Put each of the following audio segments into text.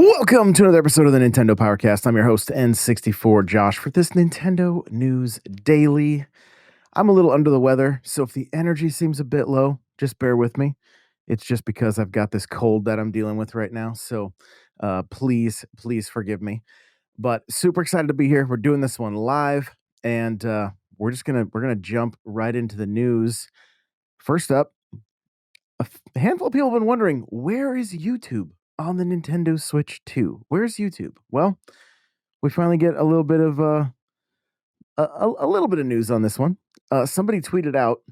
Welcome to another episode of the Nintendo Powercast. I'm your host, N64 Josh, for this Nintendo News Daily. I'm a little under the weather, so if the energy seems a bit low, just bear with me. It's just because I've got this cold that I'm dealing with right now, so please forgive me. But super excited to be here. We're doing this one live, and we're gonna jump right into the news. First up, a handful of people have been wondering, where is YouTube on the Nintendo Switch 2? Where's YouTube? Well, we finally get a little bit of a little bit of news on this one. Somebody tweeted out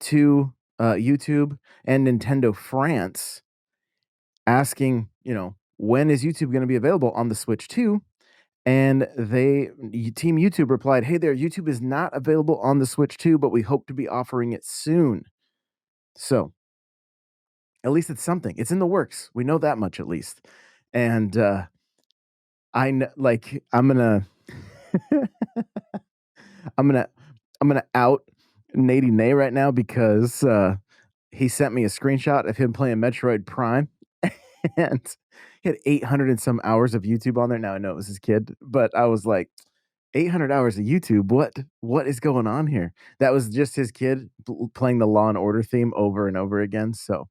to YouTube and Nintendo France asking, when is YouTube going to be available on the Switch 2? And Team YouTube replied, "Hey there, YouTube is not available on the Switch 2, but we hope to be offering it soon." So at least it's something. It's in the works. We know that much at least. And I'm gonna I'm gonna I'm gonna out Nady Nay right now because he sent me a screenshot of him playing Metroid Prime, and he had 800 and some hours of YouTube on there. Now I know it was his kid, but I was like, 800 hours of YouTube. What is going on here? That was just his kid playing the Law and Order theme over and over again. So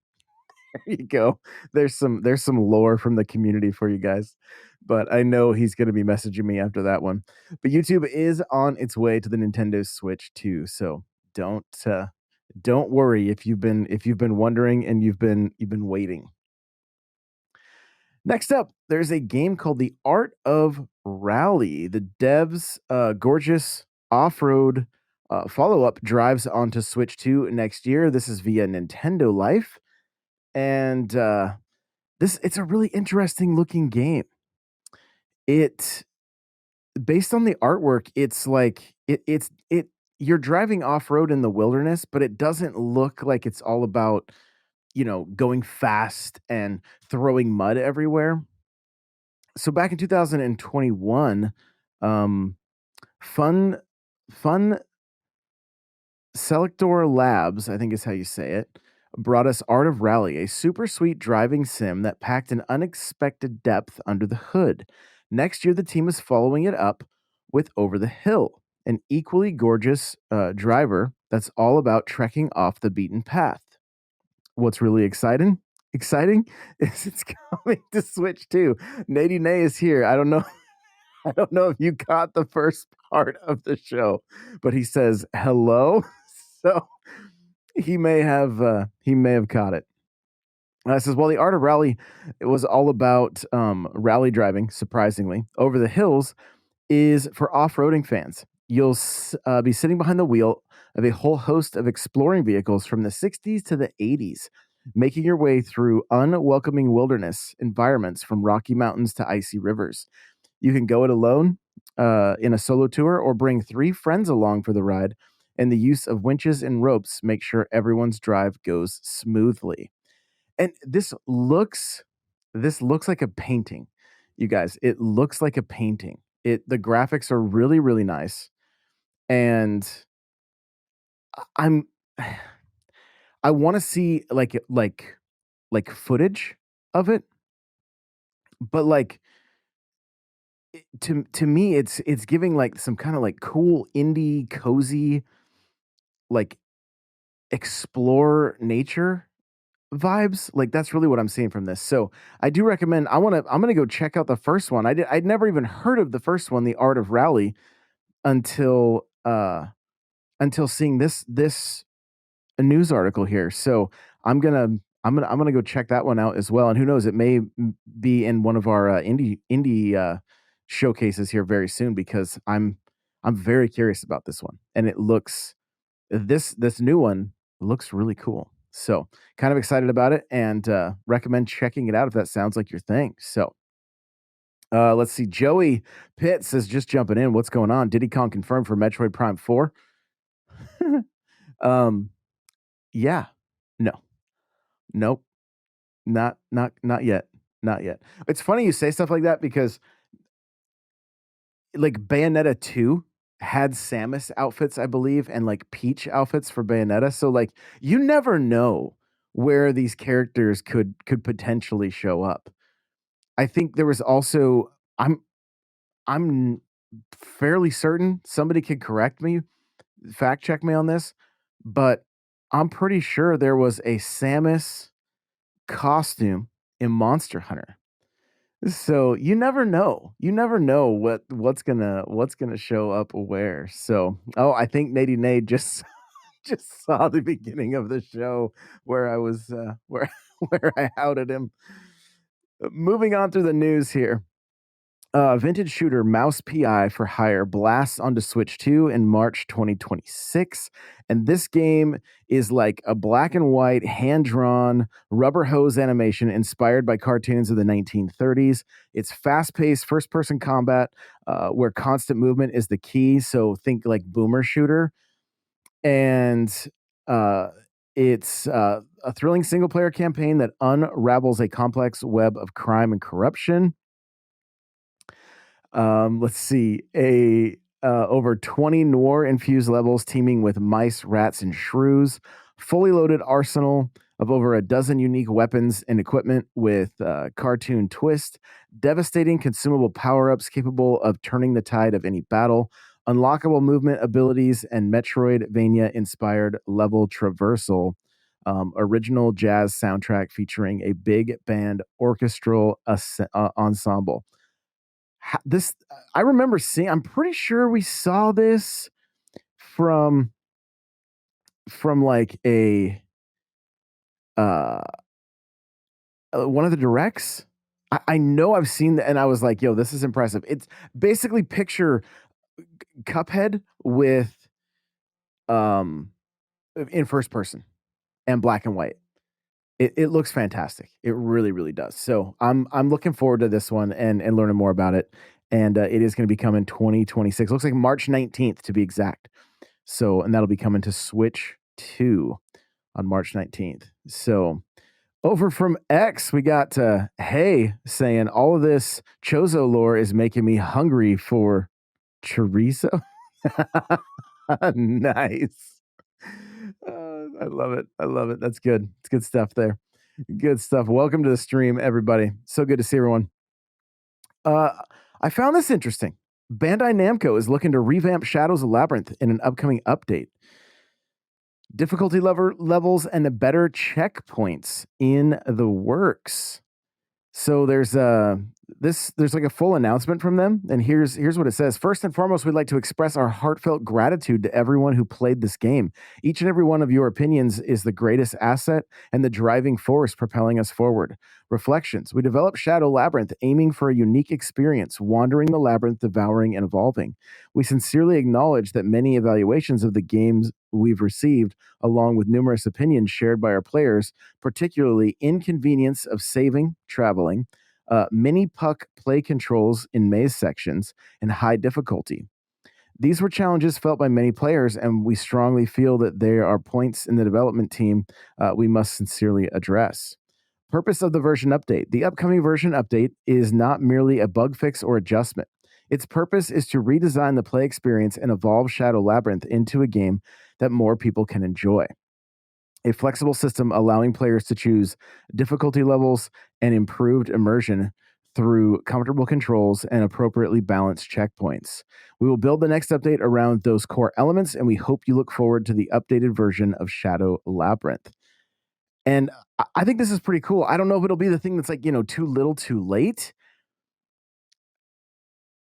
there you go. There's some lore from the community for you guys. But I know he's going to be messaging me after that one. But YouTube is on its way to the Nintendo Switch too. So don't don't worry if you've been wondering and you've been waiting. Next up, there's a game called The Art of Rally. The devs' gorgeous off-road follow-up drives onto Switch 2 next year. This is via Nintendo Life, and it's a really interesting looking game. It Based on the artwork, it's like it you're driving off-road in the wilderness, but it doesn't look like it's all about, going fast and throwing mud everywhere. So back in 2021, um, Fun Fun Selector Labs, I think is how you say it, brought us Art of Rally, a super sweet driving sim that packed an unexpected depth under the hood. Next year, the team is following it up with Over the Hill, an equally gorgeous driver that's all about trekking off the beaten path. What's really exciting is it's coming to Switch 2. Nady Nay is here. I don't know. I don't know if you caught the first part of the show, but he says hello. So he may have caught it. It says, well, the Art of Rally, it was all about rally driving. Surprisingly, Over the Hills is for off-roading fans. You'll be sitting behind the wheel of a whole host of exploring vehicles from the 60s to the 80s, making your way through unwelcoming wilderness environments from rocky mountains to icy rivers. You can go it alone in a solo tour or bring 3 friends along for the ride, and the use of winches and ropes make sure everyone's drive goes smoothly. And this looks like a painting. You guys, it looks like a painting. The graphics are really really nice, and I'm I want to see like footage of it, but like to me it's giving like some kind of like cool indie cozy, like, explore nature vibes. Like that's really what I'm seeing from this. So I do recommend. I'm gonna go check out the first one. I'd never even heard of the first one, The Art of Rally, until until seeing this news article here. So I'm gonna I'm gonna go check that one out as well. And who knows, it may be in one of our indie showcases here very soon, because I'm very curious about this one, and it looks this new one looks really cool. So kind of excited about it, and recommend checking it out if that sounds like your thing. So let's see. Joey Pitt says, just jumping in. What's going on? Diddy Kong confirmed for Metroid Prime 4. um, yeah, no, nope, not yet, not yet. It's funny you say stuff like that, because like Bayonetta 2 had Samus outfits, I believe, and like Peach outfits for Bayonetta. So like you never know where these characters could potentially show up. I think there was also I'm fairly certain somebody could correct me, fact check me on this, but I'm pretty sure there was a Samus costume in Monster Hunter. So you never know. You never know what's gonna show up where. So I think Nady Nate just just saw the beginning of the show where I was where where I outed him. Moving on through the news here. Vintage shooter Mouse PI for Hire blasts onto Switch 2 in March 2026. And this game is like a black and white, hand drawn rubber hose animation inspired by cartoons of the 1930s. It's fast paced, first person combat where constant movement is the key. So think like Boomer Shooter. And uh, it's a thrilling single player campaign that unravels a complex web of crime and corruption. Let's see, a over 20 noir infused levels teeming with mice, rats, and shrews. Fully loaded arsenal of over a dozen unique weapons and equipment with cartoon twist. Devastating consumable power ups capable of turning the tide of any battle. Unlockable movement abilities and Metroidvania inspired level traversal. Original jazz soundtrack featuring a big band orchestral ensemble. This I remember seeing. I'm pretty sure we saw this from like a uh one of the directs. I know I've seen that, and I was like, "Yo, this is impressive." It's basically picture Cuphead with um in first person and black and white. It looks fantastic. It really, really does. So I'm looking forward to this one and learning more about it. And it is going to be coming 2026. Looks like March 19th to be exact. So, and that'll be coming to Switch 2 on March 19th. So, over from X, we got Hey saying all of this Chozo lore is making me hungry for chorizo. Nice. I love it. I love it. That's good. It's good stuff there. Good stuff. Welcome to the stream, everybody. So good to see everyone. Uh, I found this interesting. Bandai Namco is looking to revamp Shadows of Labyrinth in an upcoming update. Difficulty levels and better checkpoints in the works. So there's like a full announcement from them, and here's what it says. First and foremost, we'd like to express our heartfelt gratitude to everyone who played this game. Each and every one of your opinions is the greatest asset and the driving force propelling us forward. Reflections. We developed Shadow Labyrinth, aiming for a unique experience, wandering the labyrinth, devouring and evolving. We sincerely acknowledge that many evaluations of the games we've received, along with numerous opinions shared by our players, particularly inconvenience of saving, traveling, mini puck play controls in maze sections, and high difficulty. These were challenges felt by many players, and we strongly feel that there are points in the development team we must sincerely address. Purpose of the version update. The upcoming version update is not merely a bug fix or adjustment. Its purpose is to redesign the play experience and evolve Shadow Labyrinth into a game that more people can enjoy. A flexible system allowing players to choose difficulty levels and improved immersion through comfortable controls and appropriately balanced checkpoints. We will build the next update around those core elements, and we hope you look forward to the updated version of Shadow Labyrinth. And I think this is pretty cool. I don't know if it'll be the thing that's like, too little, too late.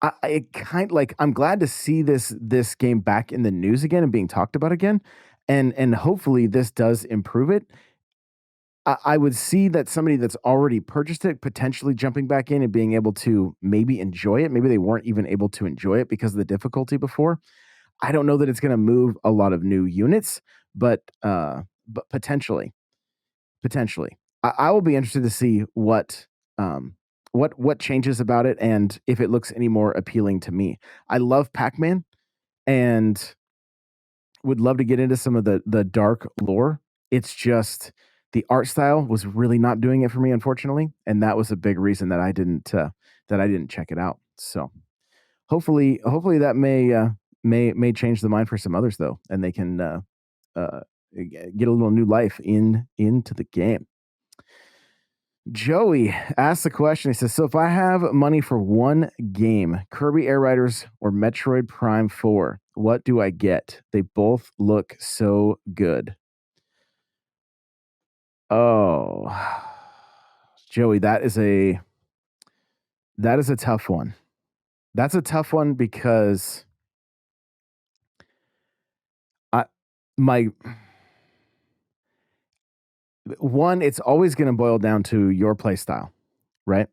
I'm glad to see this game back in the news again and being talked about again, and hopefully this does improve it. I would see that somebody that's already purchased it potentially jumping back in and being able to maybe enjoy it. Maybe they weren't even able to enjoy it because of the difficulty before. I don't know that it's going to move a lot of new units, but potentially, I will be interested to see what changes about it and if it looks any more appealing to me. I love Pac-Man and would love to get into some of the dark lore. It's just the art style was really not doing it for me, unfortunately, and that was a big reason that I didn't check it out. So hopefully that may change the mind for some others though, and they can uh, get a little new life into the game. Joey asked the question. He says, "So if I have money for one game, Kirby Air Riders or Metroid Prime 4, what do I get? They both look so good." Oh, Joey, that is a tough one. That's a tough one because I my one, it's always going to boil down to your play style, right?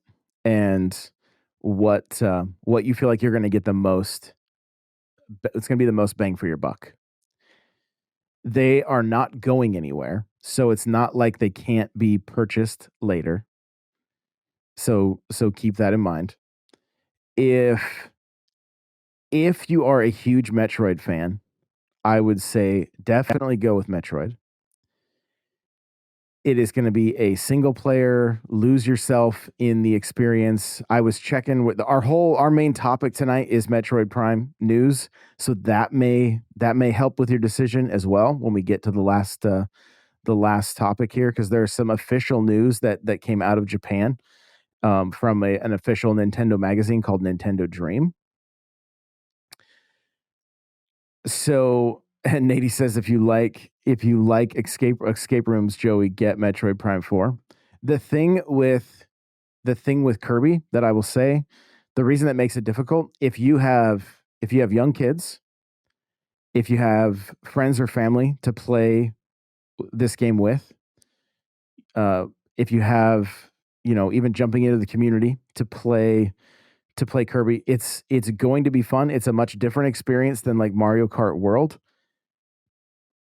And what you feel like you're going to get the most. It's going to be the most bang for your buck. They are not going anywhere, so it's not like they can't be purchased later. So keep that in mind. If if you are a huge Metroid fan, I would say definitely go with Metroid. It is going to be a single player, lose yourself in the experience. I was checking with our main topic tonight is Metroid Prime news, so that may help with your decision as well when we get to the last topic here, because there's some official news that came out of Japan, from an official Nintendo magazine called Nintendo Dream. So, and Nady says, if you like escape rooms, Joey, get Metroid Prime 4. The thing with the thing with Kirby that I will say, the reason that makes it difficult, if you have young kids, if you have friends or family to play this game with, uh, if you have, even jumping into the community to play Kirby, it's going to be fun. It's a much different experience than like Mario Kart World,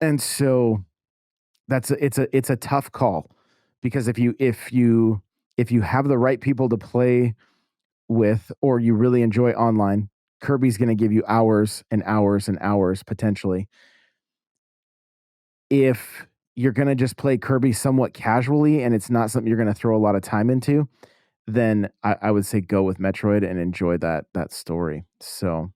and so it's a tough call, because if you have the right people to play with, or you really enjoy online, Kirby's going to give you hours and hours and hours potentially. If you're going to just play Kirby somewhat casually and it's not something you're going to throw a lot of time into, then I would say go with Metroid and enjoy that story. So,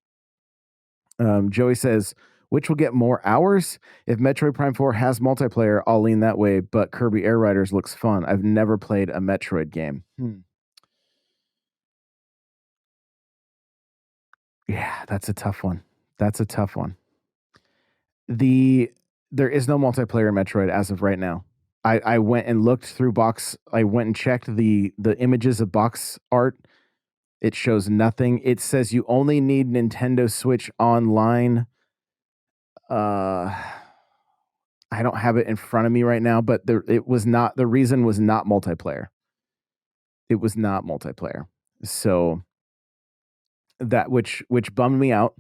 Joey says, which will get more hours? If Metroid Prime 4 has multiplayer, I'll lean that way, but Kirby Air Riders looks fun. I've never played a Metroid game. Yeah, that's a tough one. That's a tough one. The There is no multiplayer in Metroid as of right now. I went and looked through box. I went and checked the images of box art. It shows nothing. It says you only need Nintendo Switch Online. Uh, I don't have it in front of me right now, but it was not, the reason was not multiplayer. It was not multiplayer. So which bummed me out.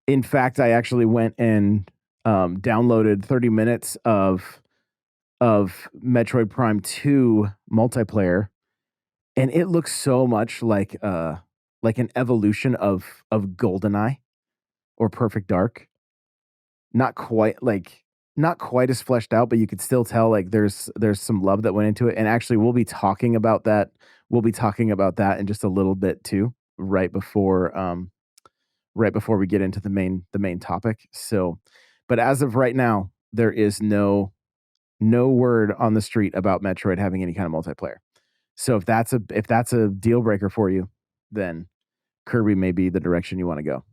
In fact, I actually went and downloaded 30 minutes of Metroid Prime 2 multiplayer, and it looks so much like an evolution of GoldenEye or Perfect Dark. Not quite like not quite as fleshed out, but you could still tell like there's some love that went into it. And actually we'll be talking about that. We'll be talking about that in just a little bit too, right before we get into the main topic. So, but as of right now, there is no word on the street about Metroid having any kind of multiplayer. So if that's a deal breaker for you, then Kirby may be the direction you want to go.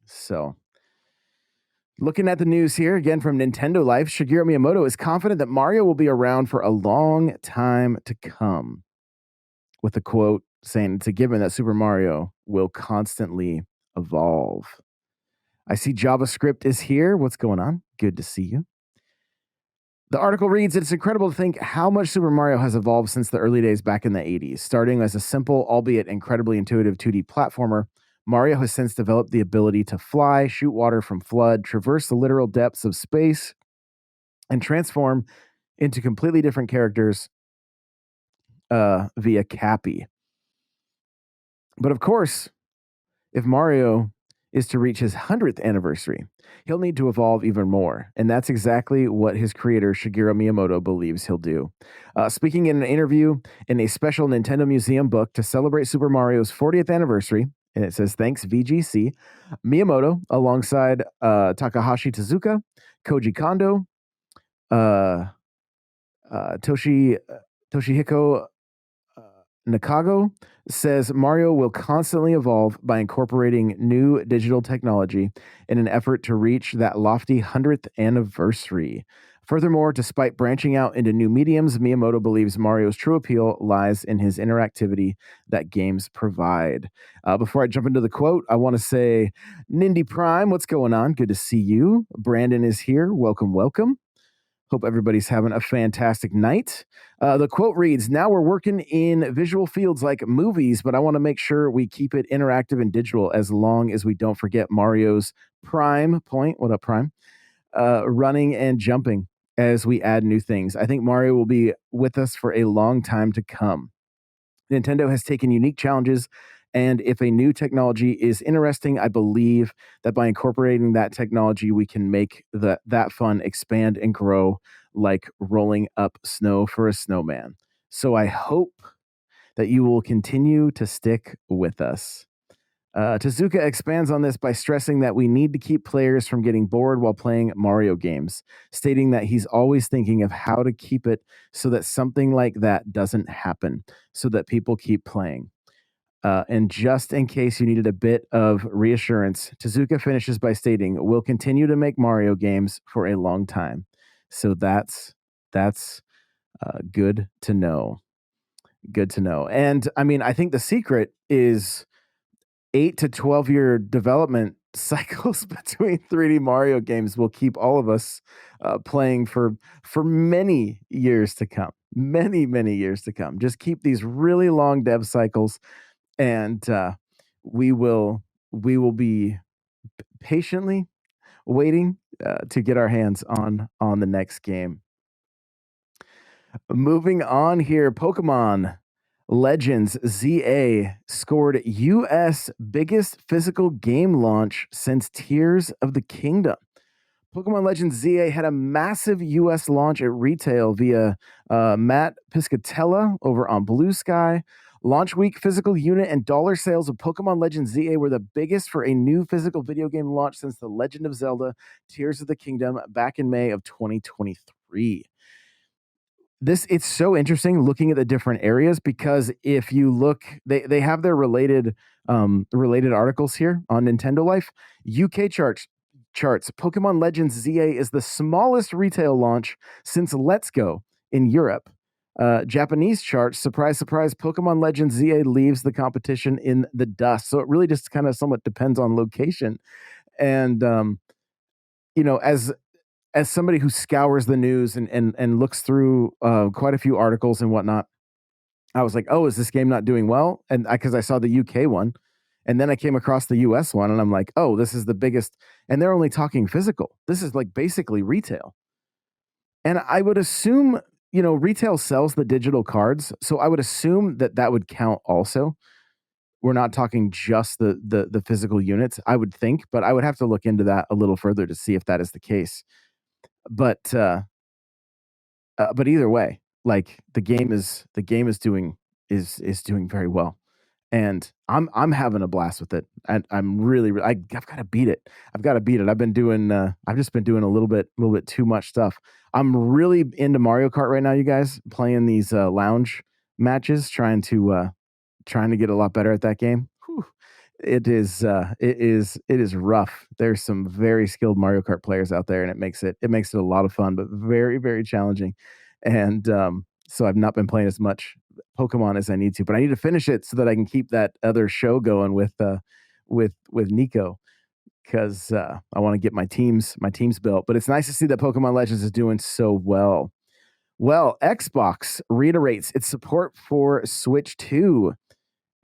So, looking at the news here again from Nintendo Life, Shigeru Miyamoto is confident that Mario will be around for a long time to come, with a quote saying it's a given that Super Mario will constantly evolve. I see JavaScript is here. What's going on? Good to see you. The article reads, it's incredible to think how much Super Mario has evolved since the early days back in the 80s. Starting as a simple, albeit incredibly intuitive 2D platformer, Mario has since developed the ability to fly, shoot water from flood, traverse the literal depths of space, and transform into completely different characters via Cappy. But of course, if Mario is to reach his 100th anniversary, he'll need to evolve even more. And that's exactly what his creator, Shigeru Miyamoto, believes he'll do. Speaking in an interview in a special Nintendo Museum book to celebrate Super Mario's 40th anniversary, and it says, thanks, VGC, Miyamoto, alongside Takahashi Tezuka, Koji Kondo, uh, Toshihiko Nakago says Mario will constantly evolve by incorporating new digital technology in an effort to reach that lofty 100th anniversary. Furthermore, despite branching out into new mediums, Miyamoto believes Mario's true appeal lies in his interactivity that games provide. Before I jump into the quote, I want to say, Nindy Prime, what's going on? Good to see you. Brandon is here. Welcome, welcome. Hope everybody's having a fantastic night. The quote reads, now we're working in visual fields like movies, but I want to make sure we keep it interactive and digital as long as we don't forget Mario's prime point. What up, Prime? Running and jumping as we add new things. I think Mario will be with us for a long time to come. Nintendo has taken unique challenges, and if a new technology is interesting, I believe that by incorporating that technology, we can make that fun expand and grow like rolling up snow for a snowman. So I hope that you will continue to stick with us. Tezuka expands on this by stressing that we need to keep players from getting bored while playing Mario games, stating that he's always thinking of how to keep it so that something like that doesn't happen, so that people keep playing. And just in case you needed a bit of reassurance, Tezuka finishes by stating, "We'll continue to make Mario games for a long time." So that's good to know. Good to know. And I mean, I think the secret is 8 to 12 year development cycles between 3D Mario games will keep all of us playing for many years to come. Many years to come. Just keep these really long dev cycles, and we will we will be patiently waiting to get our hands on the next game. Moving on here, Pokemon Legends ZA scored US biggest physical game launch since Tears of the Kingdom. Pokemon Legends ZA had a massive US launch at retail via Matt Piscatella over on Blue Sky. Launch week physical unit and dollar sales of Pokemon Legends ZA were the biggest for a new physical video game launch since The Legend of Zelda Tears of the Kingdom back in May of 2023. It's so interesting looking at the different areas, because if you look, they have their related articles here on Nintendo Life. UK charts Pokemon Legends ZA is the smallest retail launch since Let's Go in Europe. Japanese charts, surprise surprise, Pokemon Legends ZA leaves the competition in the dust. So it really just kind of somewhat depends on location. And you know, as somebody who scours the news and looks through quite a few articles and whatnot, I was like, oh, is this game not doing well? And because I saw the UK one, and then I came across the US one, and I'm like, oh, this is the biggest. And they're only talking physical. This is like basically retail. And I would assume, retail sells the digital cards, so I would assume that would count also. We're not talking just the physical units, I would think, but I would have to look into that a little further to see if that is the case. But either way, like the game is doing very well, and I'm having a blast with it, and I'm I've got to beat it. I've got to beat it. I've just been doing a little bit too much stuff. I'm really into Mario Kart right now, you guys, playing these lounge matches, trying to get a lot better at that game. Whew. It is rough. There's some very skilled Mario Kart players out there, and it makes it a lot of fun, but very very challenging. And so I've not been playing as much Pokemon as I need to, but I need to finish it so that I can keep that other show going with Nico, because I want to get my teams built. But it's nice to see that Pokemon Legends is doing so well. Well, Xbox reiterates its support for Switch 2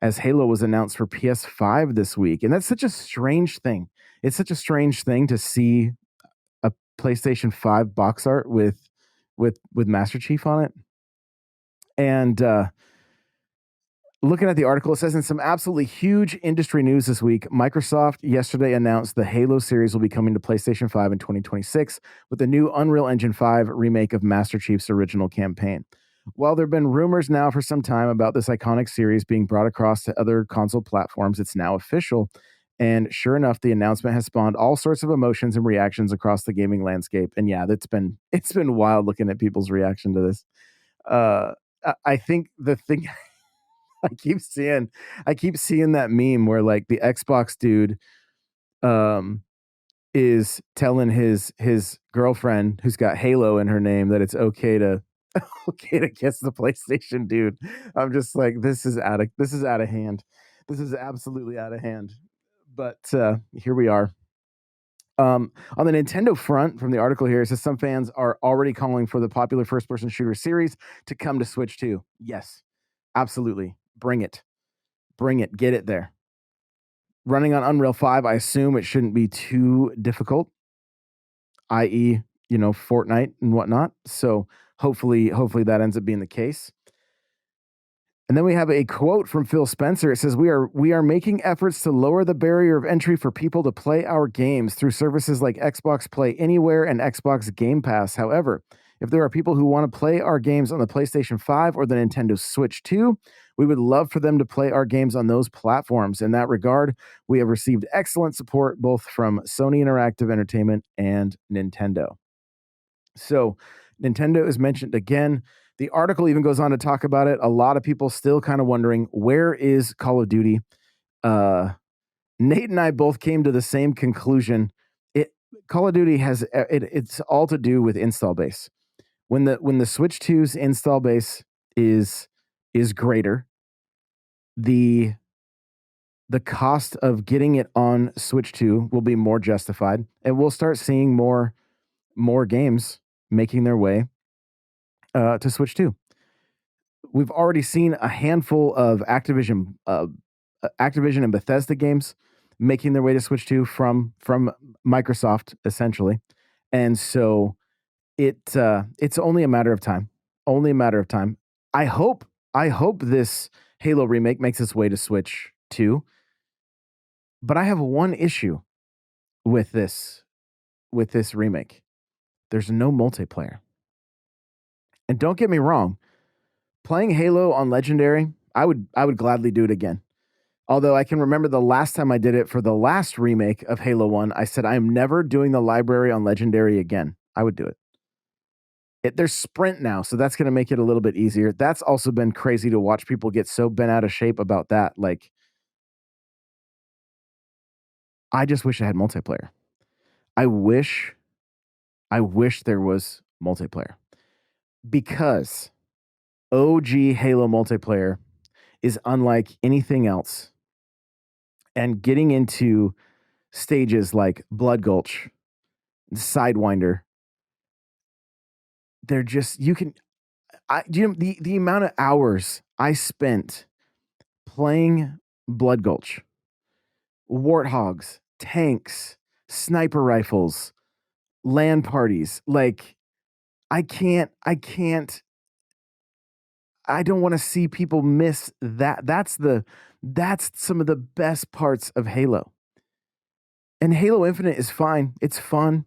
as Halo was announced for PS5 this week. And that's such a strange thing. It's such a strange thing to see a PlayStation 5 box art with Master Chief on it. And looking at the article, it says in some absolutely huge industry news this week, Microsoft yesterday announced the Halo series will be coming to PlayStation 5 in 2026 with the new Unreal Engine 5 remake of Master Chief's original campaign. While there have been rumors now for some time about this iconic series being brought across to other console platforms, it's now official. And sure enough, the announcement has spawned all sorts of emotions and reactions across the gaming landscape. And yeah, it's been wild looking at people's reaction to this. I think the thing I keep seeing I keep seeing that meme where like the Xbox dude um is telling his girlfriend who's got Halo in her name that it's okay to okay to kiss the PlayStation dude. I'm just like this is out of hand. This is absolutely out of hand. But here we are. On the Nintendo front, from the article here, it says some fans are already calling for the popular first person shooter series to come to Switch 2. Yes, absolutely. Bring it. Bring it. Get it there. Running on Unreal 5, I assume it shouldn't be too difficult, i.e., Fortnite and whatnot. So hopefully that ends up being the case. And then we have a quote from Phil Spencer. It says, "We are making efforts to lower the barrier of entry for people to play our games through services like Xbox Play Anywhere and Xbox Game Pass. However, if there are people who want to play our games on the PlayStation 5 or the Nintendo Switch 2, we would love for them to play our games on those platforms. In that regard, we have received excellent support both from Sony Interactive Entertainment and Nintendo." So Nintendo is mentioned again. The article even goes on to talk about it. A lot of people still kind of wondering, where is Call of Duty? Uh, Nate and I both came to the same conclusion. It Call of Duty it's all to do with install base. When the Switch 2's install base is greater, the the cost of getting it on Switch 2 will be more justified, and we'll start seeing more games making their way to Switch 2. We've already seen a handful of Activision and Bethesda games making their way to Switch 2 from Microsoft essentially, and so it's only a matter of time. Only a matter of time. I hope I hope this Halo remake makes its way to Switch 2, but I have one issue with this remake. There's no multiplayer. And don't get me wrong, playing Halo on Legendary, I would gladly do it again. Although I can remember the last time I did it for the last remake of Halo 1, I said I am never doing the library on Legendary again. I would do it. There's sprint now, so that's going to make it a little bit easier. That's also been crazy to watch people get so bent out of shape about that. Like, I just wish I had multiplayer. I wish I wish there was multiplayer because OG Halo multiplayer is unlike anything else. And getting into stages like Blood Gulch, Sidewinder, they're just you can do you know the amount of hours I spent playing Blood Gulch, warthogs, tanks, sniper rifles, LAN parties. Like I can't I don't want to see people miss that. That's some of the best parts of Halo. And Halo Infinite is fine. It's fun.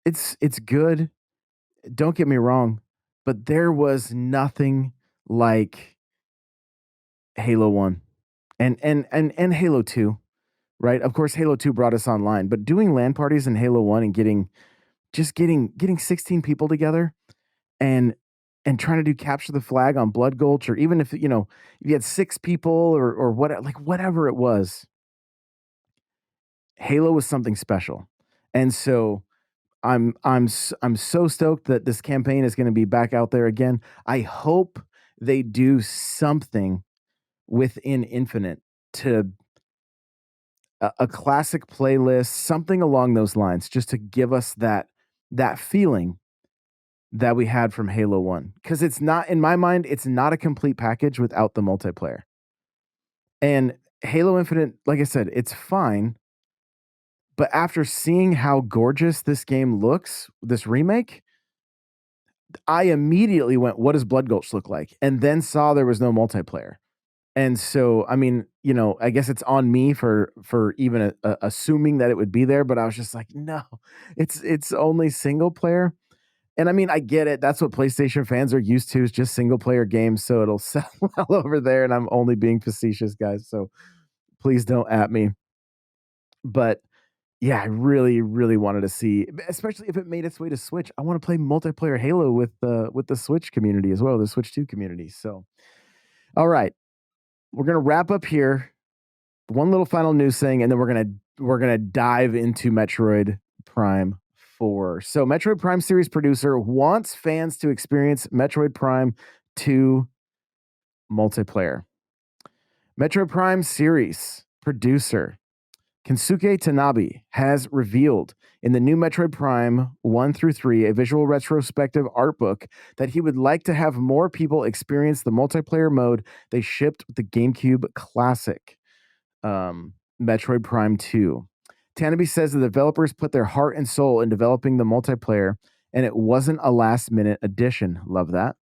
It's good. Don't get me wrong, but there was nothing like Halo 1 and Halo 2, right? Of course Halo 2 brought us online, but doing LAN parties in Halo 1 and getting 16 people together and trying to do capture the flag on Blood Gulch, or even if if you had 6 people or what, like whatever it was, Halo was something special. And so I'm so stoked that this campaign is going to be back out there again. I hope they do something within Infinite to a classic playlist, something along those lines, just to give us that feeling that we had from Halo 1. Because it's not, in my mind, it's not a complete package without the multiplayer. And Halo Infinite, like I said, it's fine. But after seeing how gorgeous this game looks, this remake, I immediately went, what does Blood Gulch look like? And then saw there was no multiplayer. And so, I mean, I guess it's on me for even assuming that it would be there, but I was just like, no, it's only single player. And I mean, I get it. That's what PlayStation fans are used to, is just single player games, so it'll sell well over there. And I'm only being facetious, guys. So please don't at me. But yeah, I really, really wanted to see, especially if it made its way to Switch. I want to play multiplayer Halo with the Switch community as well, the Switch 2 community. So, all right. we're gonna wrap up here. One little final news thing, and then we're gonna dive into Metroid Prime 4. So, Metroid Prime series producer wants fans to experience Metroid Prime 2 multiplayer. Metroid Prime series producer Kensuke Tanabe has revealed in the new Metroid Prime 1 through 3, a visual retrospective art book, that he would like to have more people experience the multiplayer mode they shipped with the GameCube Classic, Metroid Prime 2. Tanabe says the developers put their heart and soul in developing the multiplayer, and it wasn't a last minute addition. Love that.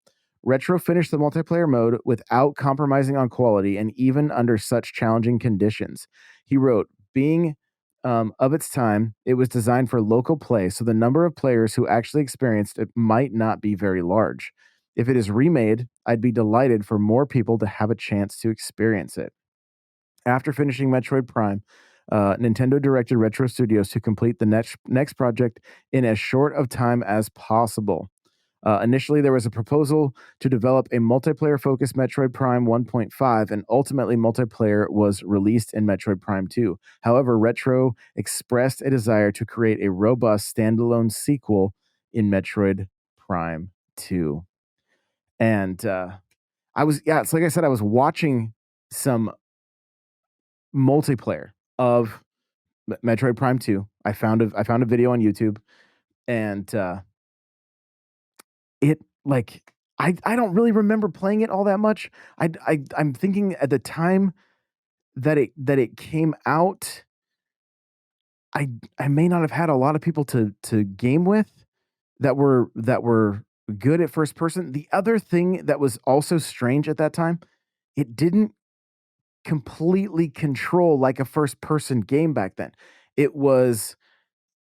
Retro finished the multiplayer mode without compromising on quality and even under such challenging conditions. He wrote, being of its time, it was designed for local play, so the number of players who actually experienced it might not be very large. If it is remade, I'd be delighted for more people to have a chance to experience it. After finishing Metroid Prime, Nintendo directed Retro Studios to complete the next project in as short of time as possible. Initially, there was a proposal to develop a multiplayer focused Metroid Prime 1.5, and ultimately, multiplayer was released in Metroid Prime 2. However, Retro expressed a desire to create a robust standalone sequel in Metroid Prime 2. And it's like I said, I was watching some multiplayer of Metroid Prime 2. I found a video on YouTube, and it like I don't really remember playing it all that much. I'm thinking at the time that it came out, I I may not have had a lot of people to game with that were good at first person. The other thing that was also strange at that time, it didn't completely control like a first person game back then. It was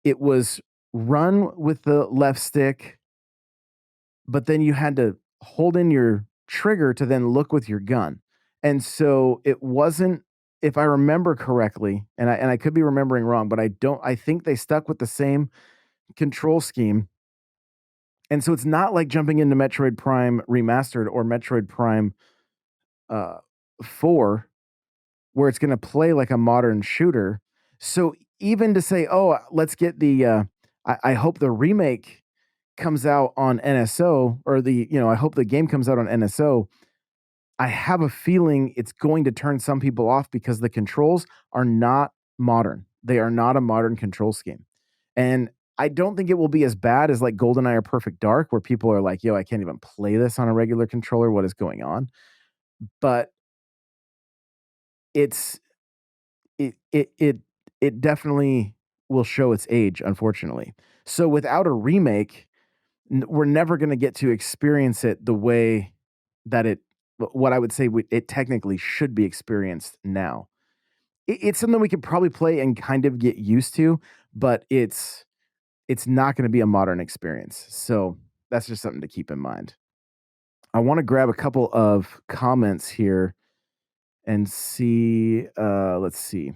it was run with the left stick, but then you had to hold in your trigger to then look with your gun. And so it wasn't, if I remember correctly, and I could be remembering wrong, but I think they stuck with the same control scheme. And so it's not like jumping into Metroid Prime Remastered or Metroid Prime uh 4, where it's going to play like a modern shooter. So even to say, "Oh, let's get the I hope the remake comes out on NSO, or I hope the game comes out on NSO." I have a feeling it's going to turn some people off because the controls are not modern. They are not a modern control scheme. And I don't think it will be as bad as like GoldenEye or Perfect Dark, where people are like, yo, I can't even play this on a regular controller. What is going on? But it's it it it it definitely will show its age, unfortunately. So without a remake, we're never going to get to experience it the way that what I would say it technically should be experienced now. It's something we could probably play and kind of get used to, but it's not going to be a modern experience. So that's just something to keep in mind. I want to grab a couple of comments here and see. Let's see.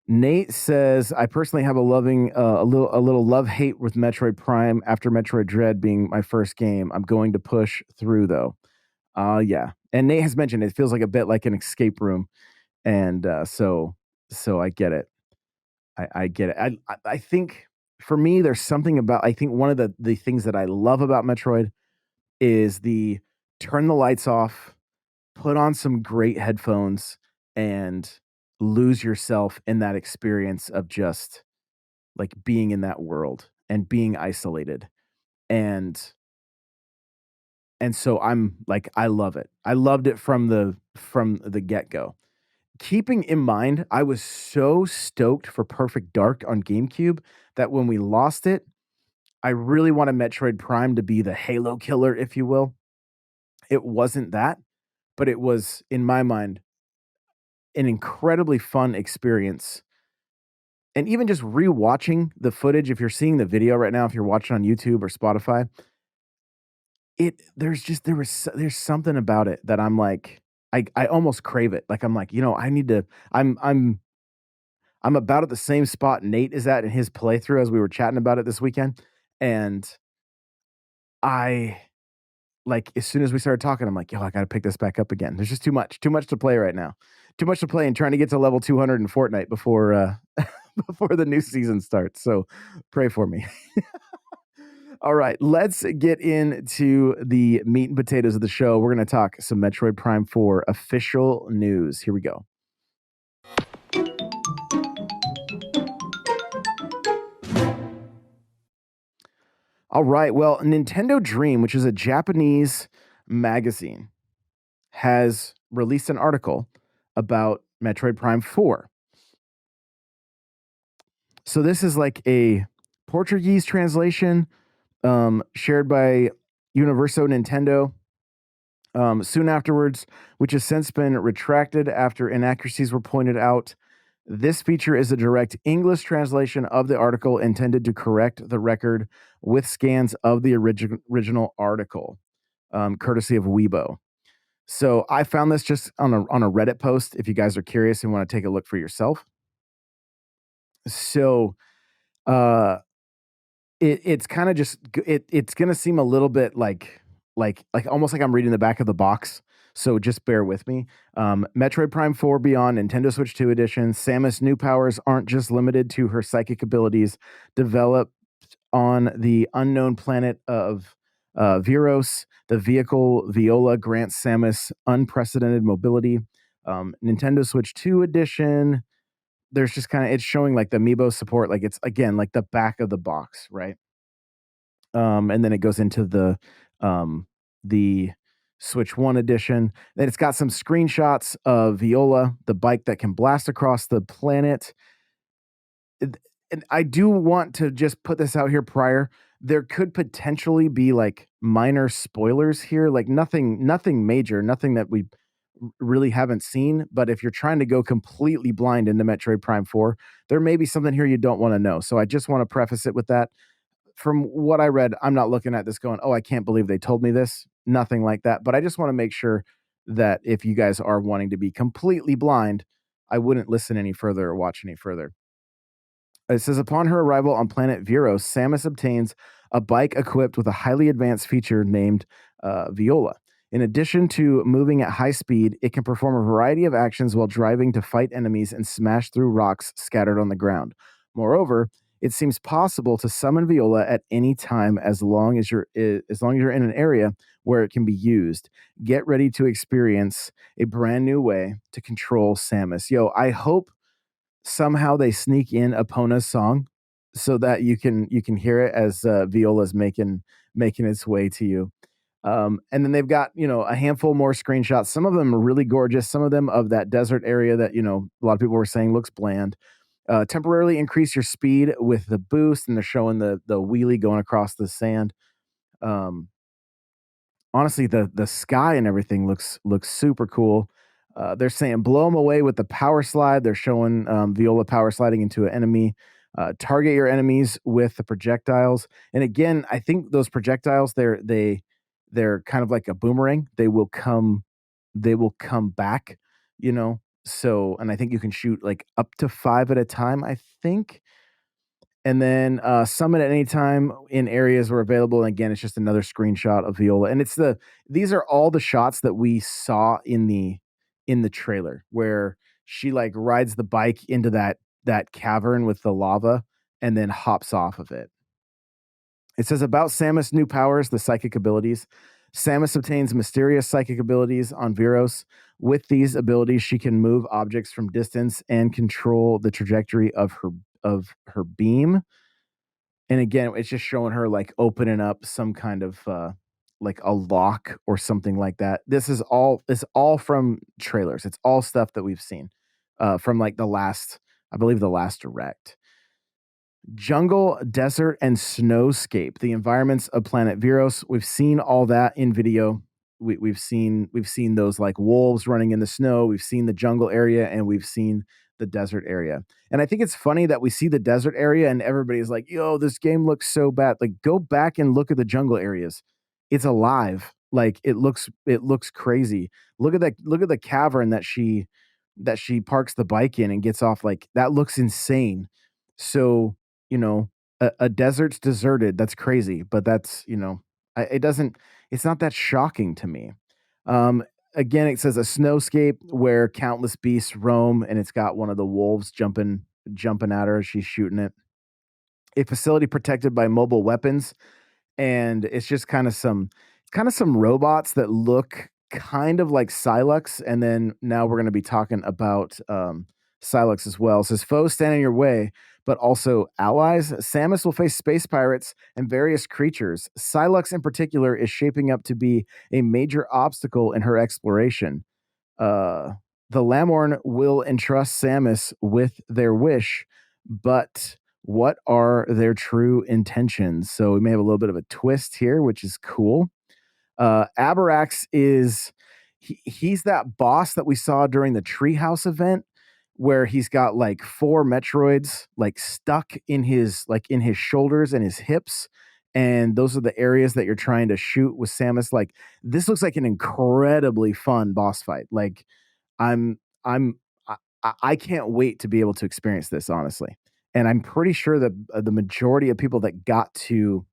Nate says, "I personally have a little love hate with Metroid Prime after Metroid Dread being my first game. I'm going to push through though." Yeah, and Nate has mentioned it feels like a bit like an escape room, and so I get it. I get it. I think for me, there's something about, I think one of the things that I love about Metroid is the turn the lights off, put on some great headphones, and lose yourself in that experience of just like being in that world and being isolated. And so I'm like, I love it. I loved it from the get-go. Keeping in mind, I was so stoked for Perfect Dark on GameCube that when we lost it, I really wanted Metroid Prime to be the Halo killer, if you will. It wasn't that, but it was, in my mind, an incredibly fun experience. And even just rewatching the footage, if you're seeing the video right now, if you're watching on YouTube or Spotify, there's something about it that I'm like, I almost crave it. Like I'm like, I need to. I'm about at the same spot Nate is at in his playthrough as we were chatting about it this weekend, and I like as soon as we started talking, I'm like, yo, I got to pick this back up again. There's just too much to play right now, too much to play, and trying to get to level 200 in Fortnite before before the new season starts. So pray for me. All right, let's get into the meat and potatoes of the show. We're going to talk some Metroid Prime 4 official news. Here we go. All right, well, Nintendo Dream, which is a Japanese magazine, has released an article about Metroid Prime 4. So this is like a Portuguese translation shared by Universo Nintendo soon afterwards, which has since been retracted after inaccuracies were pointed out. This feature is a direct English translation of the article intended to correct the record with scans of the original article, courtesy of Weibo. So I found this just on a Reddit post. If you guys are curious and want to take a look for yourself, so uh, it's kind of just it's gonna seem a little bit like almost like I'm reading the back of the box. So just bear with me. Metroid Prime 4 Beyond Nintendo Switch 2 Edition. Samus' new powers aren't just limited to her psychic abilities developed on the unknown planet of Viros. The vehicle Viola grants Samus unprecedented mobility. Nintendo Switch 2 Edition. There's just kind of it's showing like the amiibo support, like it's again like the back of the box, right? And then it goes into the Switch One edition. Then it's got some screenshots of Viola, the bike that can blast across the planet. And I do want to just put this out here prior. There could potentially be like minor spoilers here, like nothing major, nothing that we really haven't seen. But if you're trying to go completely blind into Metroid Prime 4, there may be something here you don't want to know. So I just want to preface it with that. From what I read, I'm not looking at this going, "Oh, I can't believe they told me this." Nothing like that. But I just want to make sure that if you guys are wanting to be completely blind, I wouldn't listen any further or watch any further. It says upon her arrival on planet Viros, Samus obtains a bike equipped with a highly advanced feature named Viola. In addition to moving at high speed, it can perform a variety of actions while driving to fight enemies and smash through rocks scattered on the ground. Moreover, it seems possible to summon Viola at any time as long as you're in an area where it can be used. Get ready to experience a brand new way to control Samus. Yo, I hope somehow they sneak in Epona's song so that you can hear it as Viola's making its way to you. And then they've got a handful more screenshots. Some of them are really gorgeous. Some of them of that desert area that a lot of people were saying looks bland. Temporarily increase your speed with the boost, and they're showing the wheelie going across the sand. Um, Honestly, the sky and everything looks super cool. They're saying blow them away with the power slide. They're showing Viola power sliding into an enemy. Target your enemies with the projectiles. And again, I think those projectiles they're kind of like a boomerang. They will come back. So, and I think you can shoot like up to 5 at a time. I think, and then summon at any time in areas where available. And again, it's just another screenshot of Viola, and these are all the shots that we saw in the trailer where she like rides the bike into that cavern with the lava and then hops off of it. It says about Samus' new powers, the psychic abilities. Samus obtains mysterious psychic abilities on Viros. With these abilities, she can move objects from distance and control the trajectory of her beam. And again, it's just showing her like opening up some kind of like a lock or something like that. This is all from trailers. It's all stuff that we've seen from like I believe the last direct. Jungle, desert, and snowscape. The environments of planet Viros. We've seen all that in video. We've seen those like wolves running in the snow. We've seen the jungle area, and we've seen the desert area. And I think it's funny that we see the desert area and everybody's like, "Yo, this game looks so bad." Like, go back and look at the jungle areas. It's alive. Like it looks crazy. Look at the cavern that she parks the bike in and gets off. Like, that looks insane. So, a desert's deserted. That's crazy, but that's It doesn't. It's not that shocking to me. Um, Again, it says a snowscape where countless beasts roam, and it's got one of the wolves jumping at her as she's shooting it. A facility protected by mobile weapons, and it's just kind of some robots that look kind of like Silux. And then now we're going to be talking about Silux as well. It says foes stand in your way, but also allies. Samus will face space pirates and various creatures. Silux, in particular, is shaping up to be a major obstacle in her exploration. Uh, the Lamorn will entrust Samus with their wish, but what are their true intentions? So we may have a little bit of a twist here, which is cool. Aberax is he's that boss that we saw during the Treehouse event, where he's got like four Metroids like stuck in his shoulders and his hips, and those are the areas that you're trying to shoot with Samus. Like this looks like an incredibly fun boss fight. Like I'm I'm I can't wait to be able to experience this honestly, and I'm pretty sure that the majority of people that got to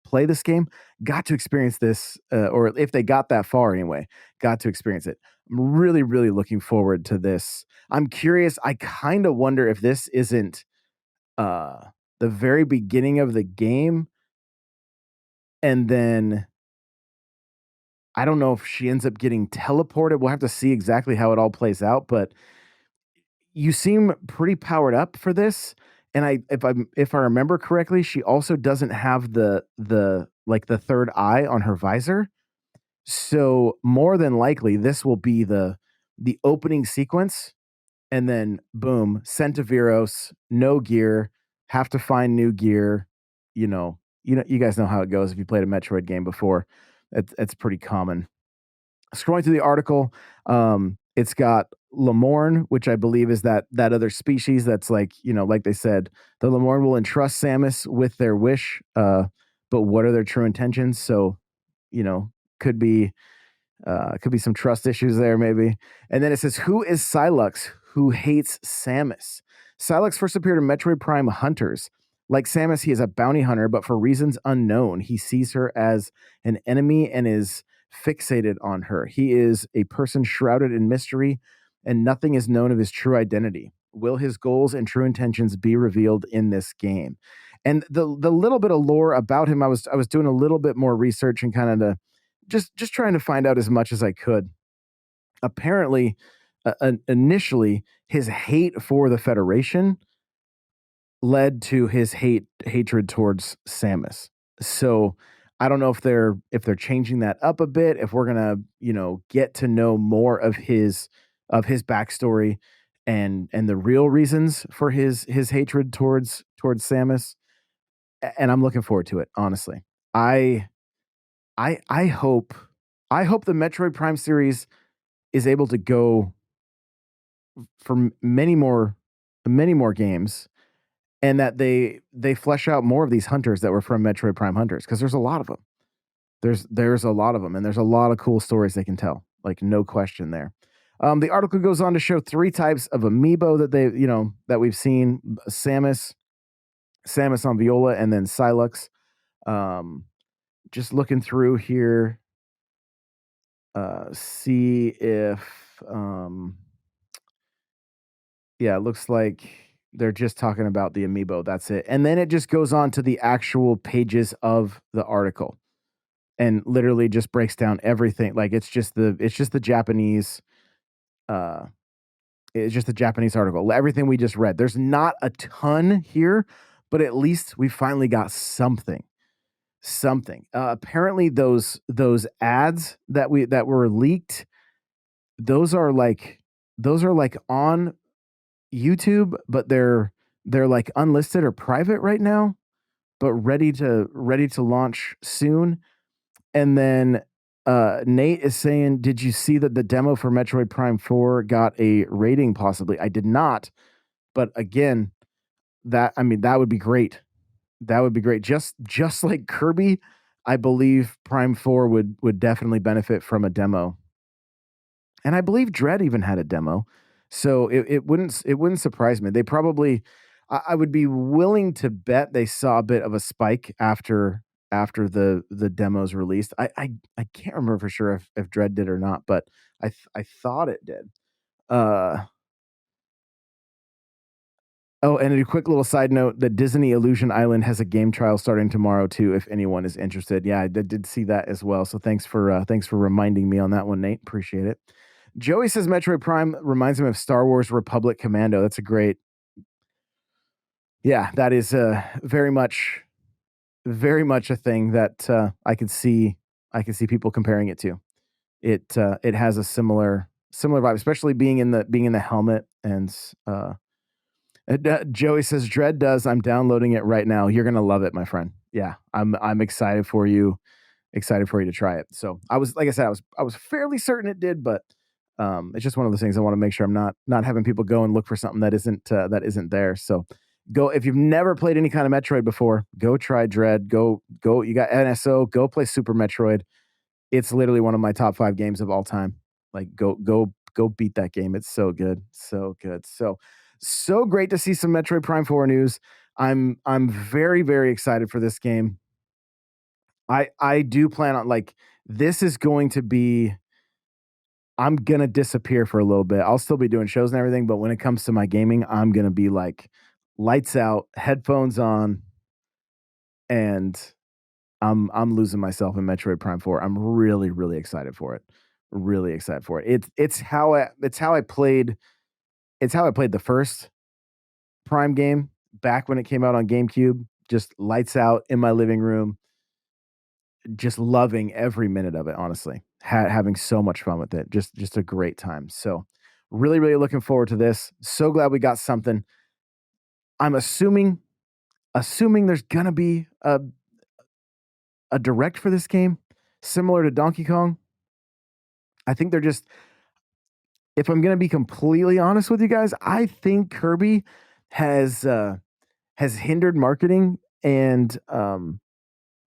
play this game got to experience this, or if they got that far anyway, got to experience it. I'm really, really looking forward to this. I'm curious. I kind of wonder if this isn't uh, the very beginning of the game, and then I don't know if she ends up getting teleported. We'll have to see exactly how it all plays out, but you seem pretty powered up for this. And if I remember correctly, she also doesn't have the third eye on her visor. So more than likely, this will be the opening sequence, and then boom, Centaviros, no gear, have to find new gear. You guys know how it goes if you played a Metroid game before. It's pretty common. Scrolling through the article, it's got Lamorn, which I believe is that other species that's like, like they said, the Lamorn will entrust Samus with their wish. But what are their true intentions? So, you know, could be could be some trust issues there, maybe. And then it says, "Who is Silux? Who hates Samus?" Silux first appeared in Metroid Prime Hunters. Like Samus, he is a bounty hunter, but for reasons unknown, he sees her as an enemy and is fixated on her. He is a person shrouded in mystery, and nothing is known of his true identity. Will his goals and true intentions be revealed in this game? And the little bit of lore about him, I was doing a little bit more research and kind of just trying to find out as much as I could. Apparently, initially, his hate for the Federation led to his hatred towards Samus. So I don't know if they're changing that up a bit. If we're gonna get to know more of his backstory and the real reasons for his hatred towards Samus. And I'm looking forward to it. Honestly, I I hope the Metroid Prime series is able to go for many more games, and that they flesh out more of these hunters that were from Metroid Prime Hunters, because there's a lot of them. There's a lot of them, and there's a lot of cool stories they can tell. Like no question there. The article goes on to show three types of amiibo that we've seen: Samus on Viola, and then Silux. Um, just looking through here, see if yeah, it looks like they're just talking about the amiibo. That's it. And then it just goes on to the actual pages of the article and literally just breaks down everything. Like it's just the Japanese uh it's just the Japanese article. Everything we just read. There's not a ton here, but at least we finally got something. Something. Apparently those ads that were leaked, those are like on YouTube, but they're like unlisted or private right now, but ready to launch soon. And then Nate is saying, "Did you see that the demo for Metroid Prime 4 got a rating possibly?" I did not, but again, that would be great. That would be great. Just like Kirby, I believe Prime 4 would definitely benefit from a demo. And I believe Dread even had a demo, so it wouldn't surprise me. They probably, I would be willing to bet they saw a bit of a spike after after the demos released. I can't remember for sure if Dread did or not, but I thought it did. Uh, oh, and a quick little side note: the Disney Illusion Island has a game trial starting tomorrow too. If anyone is interested, yeah, I did see that as well. So thanks for reminding me on that one, Nate. Appreciate it. Joey says Metroid Prime reminds him of Star Wars Republic Commando. That's a great, yeah, that is very much a thing that I could see people comparing it to. It has a similar vibe, especially being in the helmet and Joey says Dread does. I'm downloading it right now. You're gonna love it, my friend. Yeah, I'm excited for you. Excited for you to try it. So I was, like I said, I was fairly certain it did, but it's just one of those things. I want to make sure I'm not having people go and look for something that isn't there. So go if you've never played any kind of Metroid before, go try Dread. Go. You got NSO. Go play Super Metroid. It's literally one of my top 5 games of all time. Like go beat that game. It's so good. So good. So great to see some Metroid Prime 4 news. I'm very, very excited for this game. I do plan on, like, this is going to be, I'm gonna disappear for a little bit. I'll still be doing shows and everything, but when it comes to my gaming, I'm gonna be like lights out, headphones on, and I'm losing myself in Metroid Prime 4. I'm really, really excited for it. Really excited for it. It's how I played the first Prime game back when it came out on GameCube. Just lights out in my living room, just loving every minute of it, honestly. Having so much fun with it. Just a great time. So, really, really looking forward to this. So glad we got something. I'm assuming there's gonna be a direct for this game, similar to Donkey Kong. I think they're just, if I'm gonna be completely honest with you guys, I think Kirby has has hindered marketing and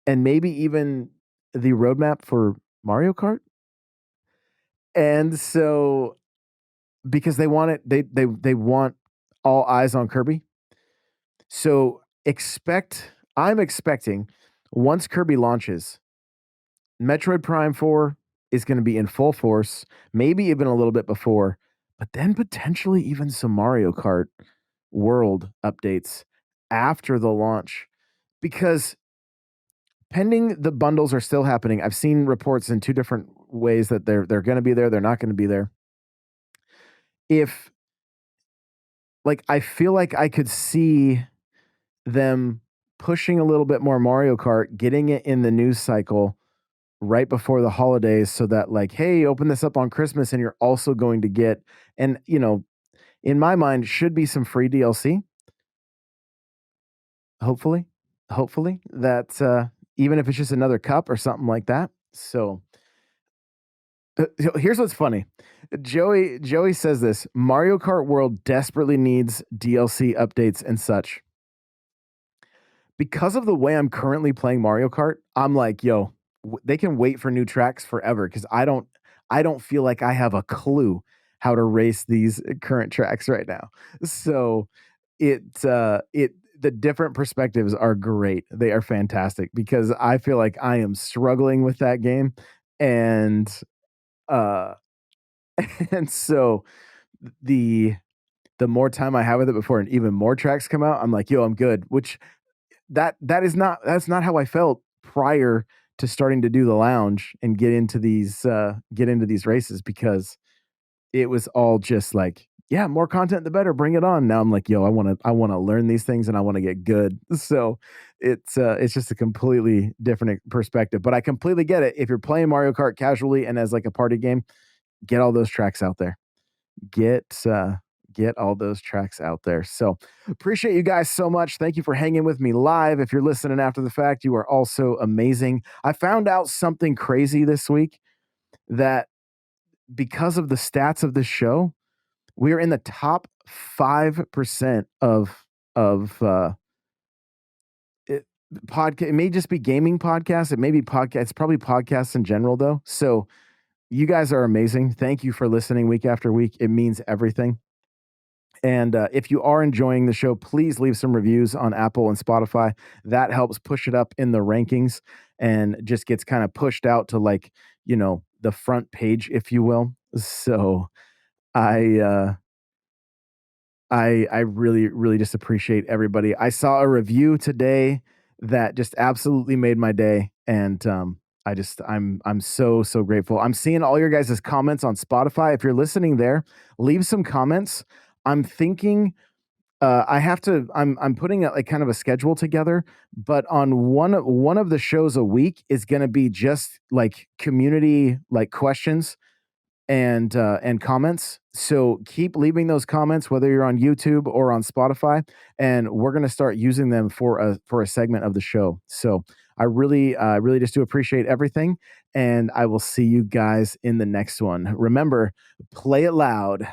maybe even the roadmap for Mario Kart. And so, because they want it, they want all eyes on Kirby. So I'm expecting once Kirby launches, Metroid Prime 4 is going to be in full force, maybe even a little bit before, but then potentially even some Mario Kart World updates after the launch. Because pending the bundles are still happening, I've seen reports in two different ways that they're going to be there, they're not going to be there. If, like, I feel like I could see them pushing a little bit more Mario Kart, getting it in the news cycle right before the holidays so that, like, hey, open this up on Christmas and you're also going to get, and in my mind should be some free DLC, hopefully. Hopefully that even if it's just another cup or something like that. So here's what's funny. Joey says this: Mario Kart World desperately needs DLC updates and such. Because of the way I'm currently playing Mario Kart, I'm like, yo, they can wait for new tracks forever because I don't feel like I have a clue how to race these current tracks right now. So it the different perspectives are great. They are fantastic because I feel like I am struggling with that game, and uh and so the the more time I have with it before and even more tracks come out, I'm like, yo, I'm good. Which that's not how I felt prior to starting to do the lounge and get into these races, because it was all just like, yeah, more content the better, bring it on. Now I'm like, yo, I want to learn these things and I want to get good. So it's just a completely different perspective, but I completely get it. If you're playing Mario Kart casually and as like a party game, get all those tracks out there. Get get all those tracks out there. So appreciate you guys so much. Thank you for hanging with me live. If you're listening after the fact, you are also amazing. I found out something crazy this week, that because of the stats of this show, we are in the top 5% of it, podcast. It may just be gaming podcasts. It may be podcast. It's probably podcasts in general, though. So you guys are amazing. Thank you for listening week after week. It means everything. And if you are enjoying the show, please leave some reviews on Apple and Spotify. That helps push it up in the rankings and just gets kind of pushed out to, like, the front page, if you will. So I uh I really, really just appreciate everybody. I saw a review today that just absolutely made my day, and I'm so, so grateful. I'm seeing all your guys' comments on Spotify. If you're listening there, leave some comments. I'm thinking I have to. I'm putting a, like, kind of a schedule together, but on one of the shows a week is going to be just like community, like, questions and comments. So keep leaving those comments, whether you're on YouTube or on Spotify, and we're going to start using them for a segment of the show. So I really just do appreciate everything, and I will see you guys in the next one. Remember, play it loud.